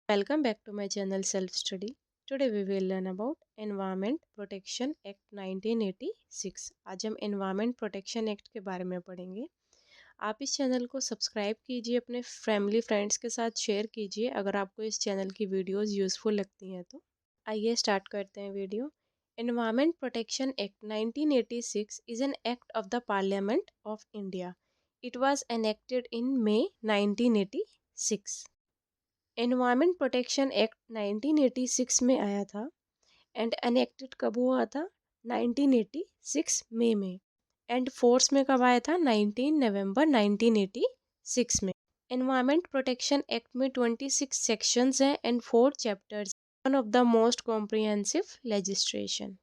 Welcome back to my channel Self Study. Today we will learn about Environment Protection Act 1986। आज हम Environment Protection Act के बारे में पढ़ेंगे। आप इस चैनल को सब्सक्राइब कीजिए, अपने फैमिली फ्रेंड्स के साथ शेयर कीजिए अगर आपको इस चैनल की वीडियोस यूज़फुल लगती हैं तो। आइए स्टार्ट करते हैं video. Environment Protection Act 1986 is an act of the Parliament of India. It was enacted in May 1986। Environment protection act 1986 में आया था एंड एनेक्टेड कब हुआ था? 1986 मई में। एंड फोर्स में कब आया था? 19 नवंबर 1986 में। एनवायरमेंट प्रोटेक्शन एक्ट में 26 सेक्शंस हैं and 4 chapters. One of the most comprehensive legislation.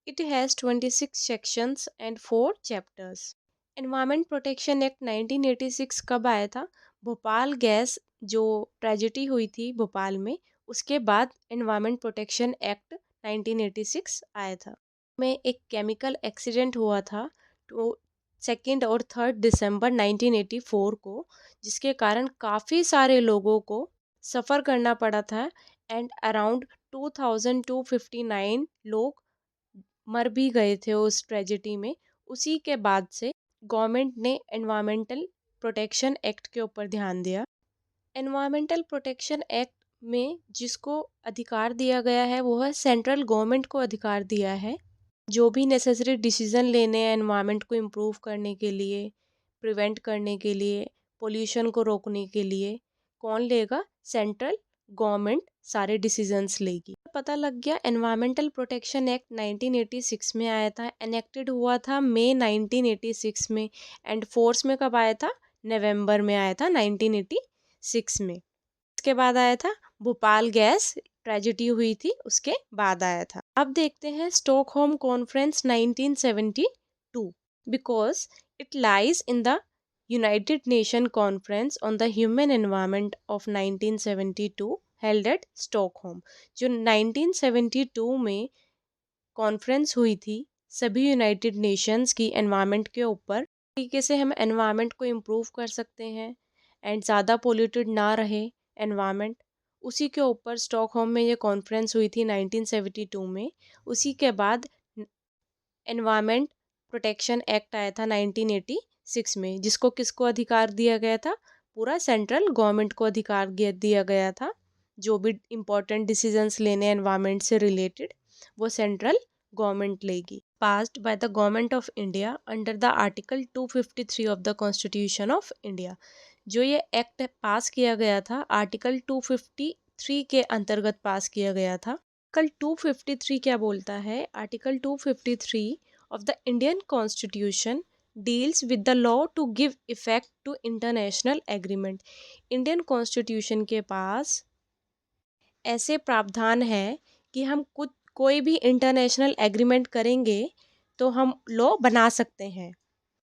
It has 26 sections and 4 chapters. Environment protection act 1986 कब आया था? भोपाल गैस जो ट्रेजिडी हुई थी भोपाल में, उसके बाद एनवायरमेंट प्रोटेक्शन एक्ट 1986 आया था। में एक केमिकल एक्सीडेंट हुआ था तो 2 और 3 दिसंबर 1984 को, जिसके कारण काफ़ी सारे लोगों को सफ़र करना पड़ा था एंड अराउंड 2259 लोग मर भी गए थे उस ट्रेजिडी में। उसी के बाद से गवर्नमेंट ने एनवायरमेंटल प्रोटेक्शन एक्ट के ऊपर ध्यान दिया। एनवायरमेंटल प्रोटेक्शन एक्ट में जिसको अधिकार दिया गया है वो है सेंट्रल गवर्नमेंट को अधिकार दिया है। जो भी नेसेसरी डिसीजन लेने हैं एनवायरनमेंट को इम्प्रूव करने के लिए, प्रिवेंट करने के लिए, पोल्यूशन को रोकने के लिए कौन लेगा? सेंट्रल गवर्नमेंट सारे डिसीजंस लेगी। पता लग गया। एनवायरमेंटल प्रोटेक्शन एक्ट 1986 में आया था, एनेक्टेड हुआ था मई 1986 में एंड फोर्स में कब आया था? नवंबर में आया था 1986 में। इसके बाद आया था भोपाल गैस ट्रेजिडी हुई थी, उसके बाद आया था। अब देखते हैं Stockholm conference 1972 because it lies in the United nation conference on the human environment of 1972 held at Stockholm. जो 1972 में कॉन्फ्रेंस हुई थी सभी यूनाइटेड नेशंस की एनवायरनमेंट के ऊपर, तरीके से हम एनवायरनमेंट को इम्प्रूव कर सकते हैं एंड ज़्यादा पोल्यूटेड ना रहे एनवायरनमेंट, उसी के ऊपर स्टॉकहोम में ये कॉन्फ्रेंस हुई थी 1972 में। उसी के बाद एनवायरनमेंट प्रोटेक्शन एक्ट आया था 1986 में, जिसको किसको अधिकार दिया गया था? पूरा सेंट्रल गवर्नमेंट को अधिकार दिया गया था। जो भी इम्पोर्टेंट डिसीजंस लेने एनवायरनमेंट से रिलेटेड वो सेंट्रल गवर्नमेंट लेगी। Passed by the government of India under the article 253 of the constitution of India. जो ये एक्ट पास किया गया था आर्टिकल 253 के अंतर्गत पास किया गया था। आर्टिकल 253 क्या बोलता है? Article 253 of the Indian constitution deals with the law to give effect to international agreement. Indian constitution के पास ऐसे प्रावधान है कि हम कुछ कोई भी इंटरनेशनल एग्रीमेंट करेंगे तो हम लॉ बना सकते हैं।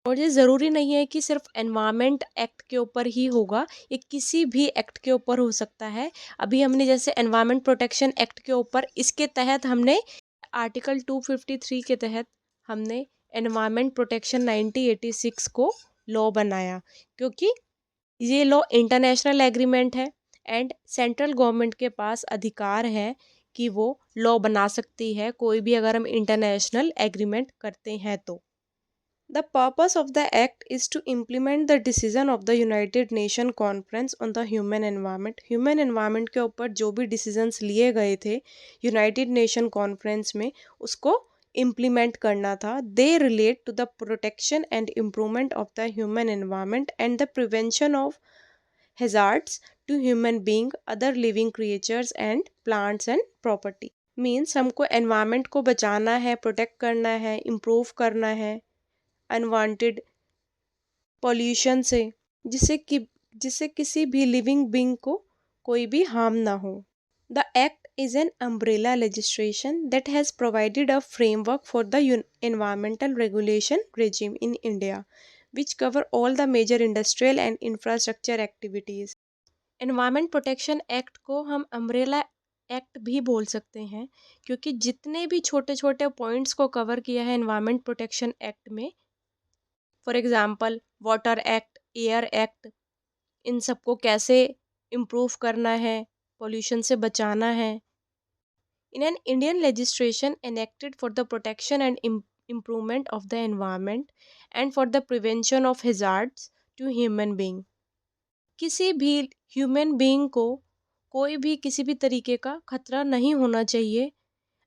और ये ज़रूरी नहीं है कि सिर्फ एनवायरनमेंट एक्ट के ऊपर ही होगा, ये किसी भी एक्ट के ऊपर हो सकता है। अभी हमने जैसे एनवायरनमेंट प्रोटेक्शन एक्ट के ऊपर, इसके तहत हमने आर्टिकल 253 के तहत हमने एनवायरनमेंट प्रोटेक्शन 1986 को लॉ बनाया, क्योंकि ये लॉ इंटरनेशनल एग्रीमेंट है एंड सेंट्रल गवर्नमेंट के पास अधिकार है कि वो लॉ बना सकती है कोई भी अगर हम इंटरनेशनल एग्रीमेंट करते हैं तो। The purpose of the act is to implement the decision of the United Nation Conference on the Human Environment। Human Environment के ऊपर जो भी decisions लिए गए थे United Nation Conference में, उसको implement करना था। They relate to the protection and improvement of the human environment and the prevention of hazards to human being, other living creatures and plants and property। Means हमको environment को बचाना है, protect करना है, improve करना है अनवांटेड पॉल्यूशन से, जिससे किसी भी लिविंग बीइंग को कोई भी हार्म ना हो। The act is an umbrella legislation that has provided a framework for the environmental regulation regime in India which cover all the major industrial and infrastructure activities. Environment protection act को हम umbrella act भी बोल सकते हैं, क्योंकि जितने भी छोटे छोटे पॉइंट्स को कवर किया है एनवायरमेंट प्रोटेक्शन एक्ट में, for example water act, air act, इन सबको कैसे इम्प्रूव करना है, पोल्यूशन से बचाना है। In an Indian legislation enacted for the protection and improvement of the environment and for the prevention of hazards to human being. किसी भी ह्यूमन बीइंग को कोई भी किसी भी तरीके का खतरा नहीं होना चाहिए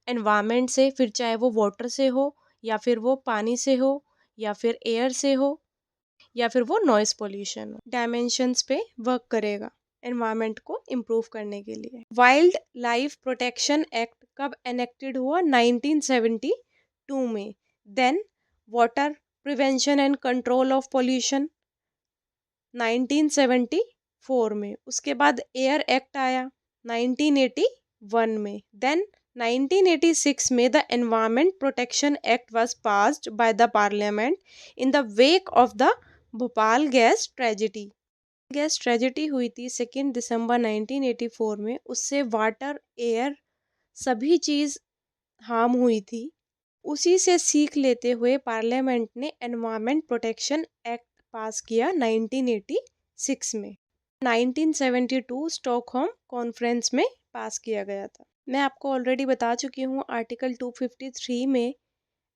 एनवायरनमेंट से, फिर चाहे वो वाटर से हो या फिर वो पानी से हो या फिर एयर से हो या फिर वो नॉइस पोल्यूशन हो। डायमेंशंस पे वर्क करेगा एनवायरनमेंट को इम्प्रूव करने के लिए। वाइल्ड लाइफ प्रोटेक्शन एक्ट कब एनेक्टेड हुआ? 1972 में। Then water prevention and control of pollution 1974 में। उसके बाद एयर एक्ट आया 1981 में। देन 1986 में the environment protection act was passed by the parliament in the wake of the Bhopal gas tragedy हुई थी 2 दिसंबर 1984 में। उससे वाटर, एयर सभी चीज़ हार्म हुई थी। उसी से सीख लेते हुए पार्लियामेंट ने एनवायरमेंट प्रोटेक्शन एक्ट पास किया 1986 में। 1972 स्टॉकहोम कॉन्फ्रेंस में पास किया गया था। मैं आपको ऑलरेडी बता चुकी हूँ आर्टिकल 253 में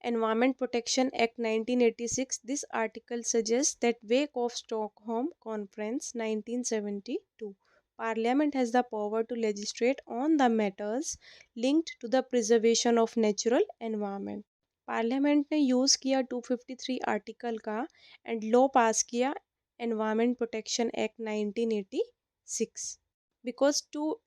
environment protection act 1986। This article suggest that wake of Stockholm conference 1972 Parliament has the power to legislate on the matters linked to the preservation of natural environment. Parliament ने यूज़ किया 253 article का and law पास किया environment protection act 1986। Because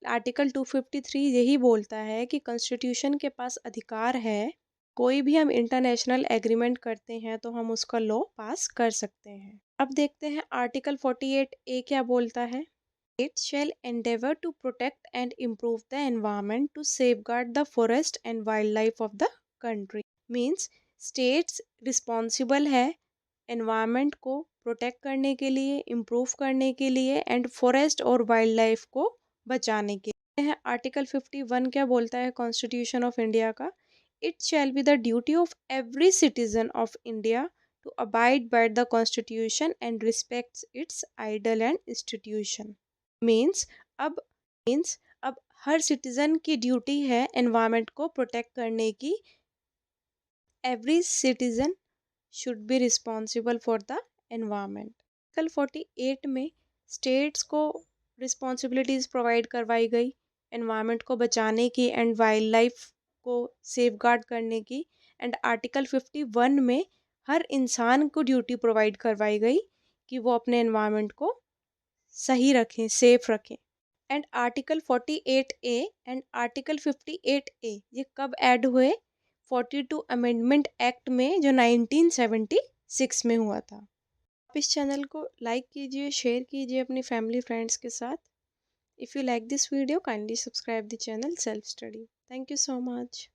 article 253 यही बोलता है कि constitution के पास अधिकार है, कोई भी हम इंटरनेशनल एग्रीमेंट करते हैं तो हम उसका लॉ पास कर सकते हैं। अब देखते हैं आर्टिकल 48A क्या बोलता है। States shall endeavor to protect and improve the environment to safeguard the forest and wildlife of the country. Means states responsible है environment को protect करने के लिए, improve करने के लिए and forest और wildlife को बचाने के लिए। आर्टिकल 51 क्या बोलता है कॉन्स्टिट्यूशन ऑफ इंडिया का? It shall be the duty of every citizen of India to abide by the constitution and respects its ideal and institution. Means अब हर सिटीजन की ड्यूटी है एनवायरनमेंट को प्रोटेक्ट करने की। Every citizen should be responsible for the environment. Article 48 में states को responsibilities provide करवाई गई एनवायरनमेंट को बचाने की एंड वाइल्ड लाइफ को सेफगार्ड करने की। एंड आर्टिकल 51 में हर इंसान को ड्यूटी प्रोवाइड करवाई गई कि वो अपने एनवायरनमेंट को सही रखें, सेफ रखें। And article 48A and article 58A ये कब ऐड हुए? 42 अमेंडमेंट एक्ट में जो 1976 में हुआ था। आप इस चैनल को लाइक कीजिए, शेयर कीजिए अपनी फैमिली फ्रेंड्स के साथ। If you like this video kindly subscribe the channel self study. Thank you so much.